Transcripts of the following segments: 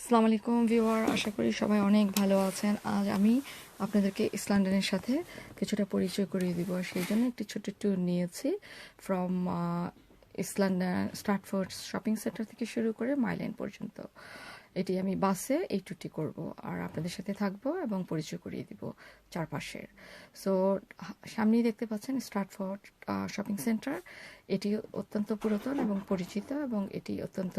আসসালামু আলাইকুম ভিউয়ার, আশা করি সবাই অনেক ভালো আছেন। আজ আমি আপনাদেরকে ইস্ট লন্ডনের সাথে কিছুটা পরিচয় করিয়ে দিব। সেই জন্য একটি ছোট্ট ট্যুর নিয়েছি from east London Stratford shopping centre থেকে শুরু করে মাইল এন্ড পর্যন্ত। এটি আমি বাসে এই ট্যুরটি করব আর আপনাদের সাথে থাকবো এবং পরিচয় করিয়ে দিব চারপাশের। সো সামনেই দেখতে পাচ্ছেন স্ট্রাটফোর্ড শপিং সেন্টার। এটি অত্যন্ত পুরাতন এবং পরিচিত এবং এটি অত্যন্ত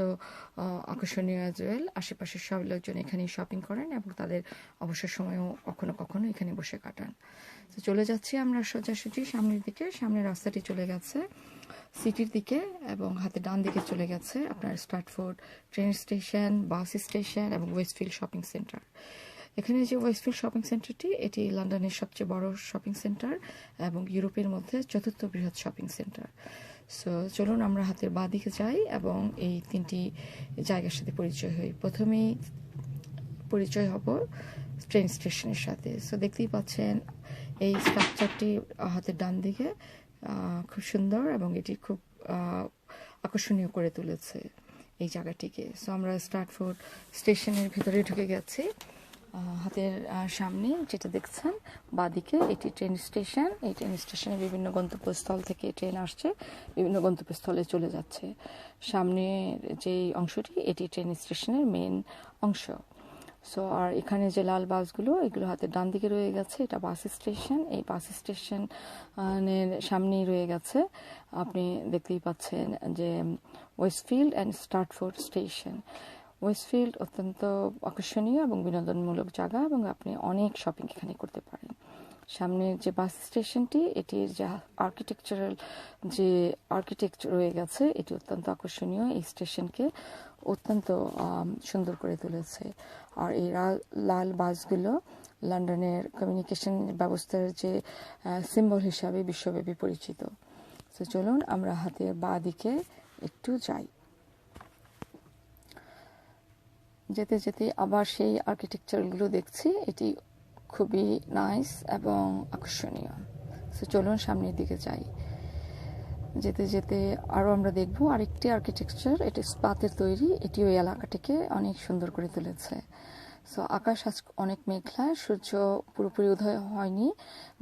আকর্ষণীয় জুয়েল। আশেপাশের সব লোকজন এখানেই শপিং করেন এবং তাদের অবসর সময়ও কখনো কখনো এখানে বসে কাটান। তো চলে যাচ্ছি আমরা সোজাসুজি সামনের দিকে। সামনের রাস্তাটি চলে গেছে সিটির দিকে এবং হাতে ডান দিকে চলে গেছে আপনার Stratford train station, bus station এবং ওয়েস্টফিল্ড শপিং সেন্টার। এখানে যে ওয়েস্টফিল্ড শপিং সেন্টারটি, এটি লন্ডনের সবচেয়ে বড় শপিং সেন্টার এবং ইউরোপের মধ্যে চতুর্থ বৃহৎ শপিং সেন্টার। সো চলুন আমরা হাতের বাঁ দিকে যাই এবং এই তিনটি জায়গার সাথে পরিচয় হই। প্রথমেই পরিচয় হব ট্রেন স্টেশনের সাথে। সো দেখতেই পাচ্ছেন এই স্ট্রাকচারটি হাতের ডান দিকে খুব সুন্দর এবং এটি খুব আকর্ষণীয় করে তুলেছে এই জায়গাটিকে। সো আমরা স্ট্রাটফোর্ড স্টেশনের ভিতরে ঢুকে গেছি। হাতের সামনে যেটা দেখছেন বাঁদিকে, এটি ট্রেন স্টেশন। এই ট্রেন স্টেশনে বিভিন্ন গন্তব্যস্থল থেকে ট্রেন আসছে, বিভিন্ন গন্তব্যস্থলে চলে যাচ্ছে। সামনের যেই অংশটি, এটি ট্রেন স্টেশনের মেন অংশ। সো আর এখানে যে লাল বাসগুলো, এগুলো হাতের ডান দিকে রয়ে গেছে, এটা বাস স্টেশন। এই বাস স্টেশনের সামনেই রয়ে গেছে, আপনি দেখতেই পাচ্ছেন যে Westfield and Stratford station. Westfield অত্যন্ত আকর্ষণীয় এবং বিনোদনমূলক জায়গা এবং আপনি অনেক শপিং এখানে করতে পারেন। সামনের যে বাস স্টেশনটি, এটির যে আর্কিটেকচারাল যে আর্কিটেকচার রয়ে গেছে, এটি অত্যন্ত আকর্ষণীয়, এই স্টেশনকে অত্যন্ত সুন্দর করে তুলেছে। আর এই লাল বাসগুলো লন্ডনের কমিউনিকেশন ব্যবস্থার যে সিম্বল হিসাবে বিশ্বব্যাপী পরিচিত। তো চলুন আমরা হাতের বাঁ দিকে একটু যাই। যেতে যেতে আবার সেই আর্কিটেকচারগুলো দেখছি, এটি খুবই নাইস এবং আকর্ষণীয়। সো চলুন সামনের দিকে যাই। যেতে যেতে আরও আমরা দেখব আরেকটি আর্কিটেকচার, এটি ইস্পাতের তৈরি। এটি ওই এলাকাটিকে অনেক সুন্দর করে তুলেছে। সো আকাশ আজ অনেক মেঘলা, সূর্য পুরোপুরি উদয় হয়নি,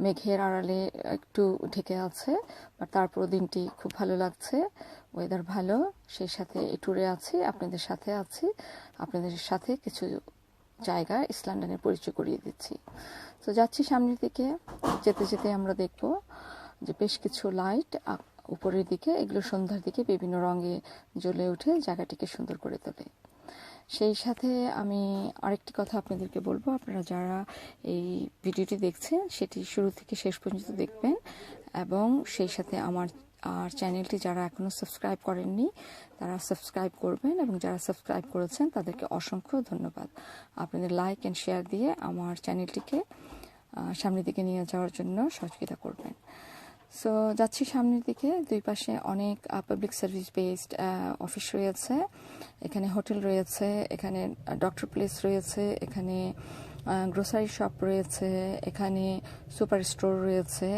মেঘের আড়ালে একটু ঢেকে আছে, বাট তারপর দিনটি খুব ভালো লাগছে, ওয়েদার ভালো। সেই সাথে এই ট্যুরে আছি, আপনাদের সাথে আছি, আপনাদের সাথে কিছু জায়গা ইস্ট লন্ডনের পরিচয় করিয়ে দিচ্ছি। তো যাচ্ছি সামনের দিকে। যেতে যেতে আমরা দেখব যে বেশ কিছু লাইট উপরের দিকে, এগুলো সন্ধ্যার দিকে বিভিন্ন রঙে জ্বলে উঠে জায়গাটিকে সুন্দর করে তোলে। সেই সাথে আমি আরেকটি কথা আপনাদেরকে বলবো, আপনারা যারা এই ভিডিওটি দেখছেন সেটি শুরু থেকে শেষ পর্যন্ত দেখবেন এবং সেই সাথে আমার চ্যানেলটি যারা এখনও সাবস্ক্রাইব করেননি তারা সাবস্ক্রাইব করবেন এবং যারা সাবস্ক্রাইব করেছেন তাদেরকে অসংখ্য ধন্যবাদ। আপনাদের লাইক অ্যান্ড শেয়ার দিয়ে আমার চ্যানেলটিকে সামনের দিকে নিয়ে যাওয়ার জন্য সহযোগিতা করবেন। সো যাচ্ছি সামনের দিকে। দুই পাশে অনেক পাবলিক সার্ভিস বেসড অফিস রয়েছে, এখানে হোটেল রয়েছে, এখানে ডক্টর প্লেস রয়েছে, এখানে গ্রোসারি শপ রয়েছে, এখানে সুপার স্টোর রয়েছে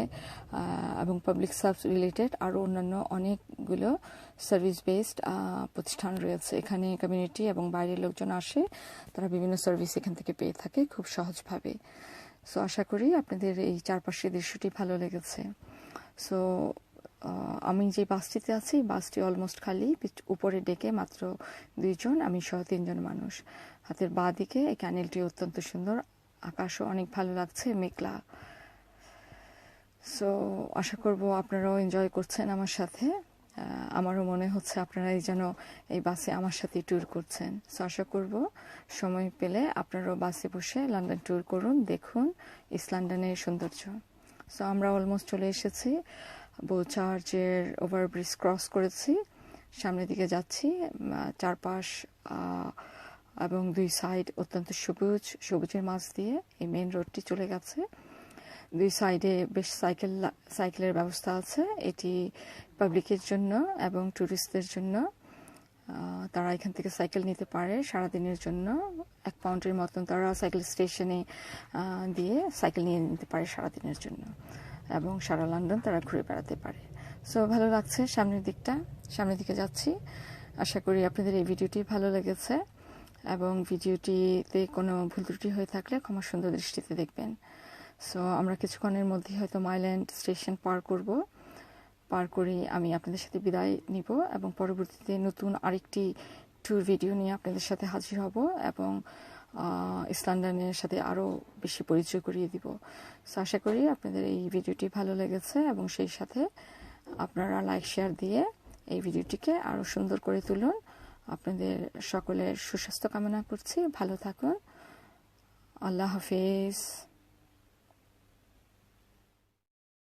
এবং পাবলিক সার্ভিস রিলেটেড আরও অন্যান্য অনেকগুলো সার্ভিস বেসড প্রতিষ্ঠান রয়েছে। এখানে কমিউনিটি এবং বাইরের লোকজন আসে, তারা বিভিন্ন সার্ভিস এখান থেকে পেয়ে থাকে খুব সহজভাবে। সো আশা করি আপনাদের এই চারপাশের দৃশ্যটি ভালো লেগেছে। সো আমি যে বাসটিতে আছি, বাসটি অলমোস্ট খালি, উপরে ডেকে মাত্র 2 জন, আমি সহ 3 জন মানুষ। হাতের বাঁ দিকে এই ক্যানেলটি অত্যন্ত সুন্দর, আকাশও অনেক ভালো লাগছে, মেঘলা। সো আশা করব আপনারাও এনজয় করছেন আমার সাথে। আমারও মনে হচ্ছে আপনারাই যেন এই বাসে আমার সাথে ট্যুর করছেন। সো আশা করব সময় পেলে আপনারাও বাসে বসে লন্ডন ট্যুর করুন, দেখুন ইস্ট লন্ডনের সৌন্দর্য। সো আমরা অলমোস্ট চলে এসেছি, বোচার্চের ওভারব্রিজ ক্রস করেছি, সামনের দিকে যাচ্ছি। চারপাশ এবং 2 সাইড অত্যন্ত সবুজের মাঝ দিয়ে এই মেন রোডটি চলে গেছে। 2 সাইডে বেশ সাইকেলের ব্যবস্থা আছে, এটি পাবলিকের জন্য এবং ট্যুরিস্টদের জন্য। তারা এখান থেকে সাইকেল নিতে পারে সারাদিনের জন্য, 1 পাউন্ডের মতন তারা সাইকেল স্টেশনে দিয়ে সাইকেল নিয়ে নিতে পারে সারাদিনের জন্য এবং সারা লন্ডন তারা ঘুরে বেড়াতে পারে। সো ভালো লাগছে সামনের দিকে যাচ্ছি। আশা করি আপনাদের এই ভিডিওটি ভালো লেগেছে। এবং ভিডিওটিতে কোনো ভুল ত্রুটি হয়ে থাকলে ক্ষমা সুন্দর দৃষ্টিতে দেখবেন। সো আমরা কিছুক্ষণের মধ্যে হয়তো মাইল্যান্ড স্টেশন পার করে আমি আপনাদের সাথে বিদায় নিব এবং পরবর্তীতে নতুন আরেকটি ট্যুর ভিডিও নিয়ে আপনাদের সাথে হাজির হব এবং ইস্ট লন্ডনের সাথে আরও বেশি পরিচয় করিয়ে দিব। সো আশা করি আপনাদের এই ভিডিওটি ভালো লেগেছে এবং সেই সাথে আপনারা লাইক শেয়ার দিয়ে এই ভিডিওটিকে আরও সুন্দর করে তুলুন। আপনাদের সকলের সুস্বাস্থ্য কামনা করছি। ভালো থাকুন। আল্লাহ হাফেজ।